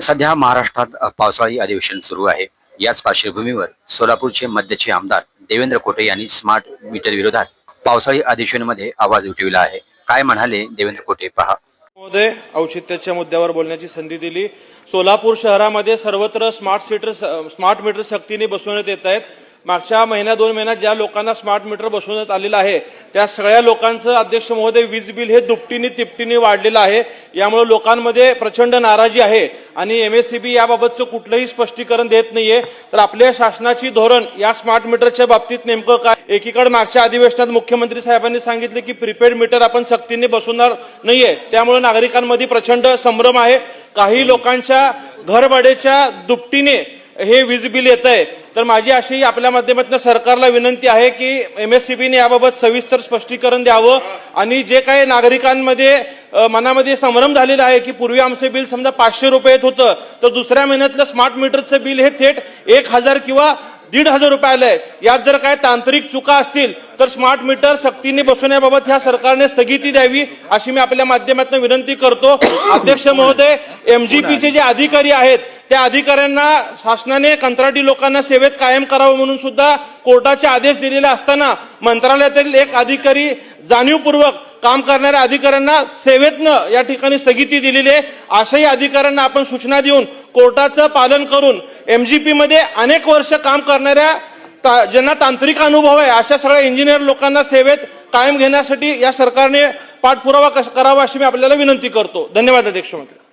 सध्या महाराष्ट्रात पावसाळी अधिवेशन सुरू आहे। याच पार्श्वभूमीवर सोलापूरचे मध्यचे आमदार देवेंद्र कोटे यांनी स्मार्ट मीटर विरोधात पावसाळी अधिवेशनमध्ये आवाज उठविला आहे। काय म्हणाले देवेंद्र कोटे पहा। महोदय, औचित्याच्या मुद्द्यावर बोलण्याची संधी दिली। सोलापूर शहरामध्ये सर्वत्र स्मार्ट मीटर सक्तीने बसवण्यात येत आहेत। मागच्या महिन्या 2 महिन्यात ज्या लोकांना स्मार्ट मीटर बसवण्यात आलेलं आहे त्या सगळ्या लोकांचं अध्यक्ष महोदय वीज बिल हे दुपटीने तिपटीने वाढलेलं आहे। यामुळे लोकांमध्ये प्रचंड नाराजी आहे आणि एमएससीबी याबाबतचं कुठलंही स्पष्टीकरण देत नाहीये। तर आपल्या शासनाची धोरण या स्मार्ट मीटरच्या बाबतीत नेमकं काय? एकीकडे मागच्या अधिवेशनात मुख्यमंत्री साहेबांनी सांगितले की प्रीपेड मीटर आपण सक्तीने बसवणार नाहीये, त्यामुळे नागरिकांमध्ये प्रचंड संभ्रम आहे। काही लोकांच्या घरभाड्याच्या दुपटीने हे वीज बिल येत आहे। तर माझी अशी आपल्या माध्यमातून सरकारला विनंती आहे की एमएससीबीने याबाबत सविस्तर स्पष्टीकरण द्यावं आणि जे काही नागरिकांमध्ये मनामध्ये संभ्रम झालेला आहे की पूर्वी आमचे बिल समजा 500 रुपये येत होतं तर दुसऱ्या महिन्यातलं स्मार्ट मीटरचं बिल हे थेट 1000 किंवा 1500 रुपये आलंय। यात जर काय तांत्रिक चुका असतील तर स्मार्ट मीटर सक्तीने बसवण्याबाबत ह्या सरकारने स्थगिती द्यावी अशी मी आपल्या माध्यमातून विनंती करतो। अध्यक्ष महोदय, एमजीपीचे जे अधिकारी आहेत त्या अधिकाऱ्यांना शासनाने कंत्राटी लोकांना सेवेत कायम करावं म्हणून सुद्धा कोर्टाचे आदेश दिलेले असताना मंत्रालयातील एक अधिकारी जाणीवपूर्वक काम करणाऱ्या अधिकाऱ्यांना सेवेतनं या ठिकाणी स्थगिती दिलेली आहे। अशाही अधिकाऱ्यांना आपण सूचना देऊन कोर्टाचं पालन करून एमजीपी मध्ये अनेक वर्ष काम करणाऱ्या ज्यांना तांत्रिक अनुभव आहे अशा सगळ्या इंजिनियर लोकांना सेवेत कायम घेण्यासाठी या सरकारने पाठपुरावा करावा अशी मी आपल्याला विनंती करतो। धन्यवाद अध्यक्ष महोदय।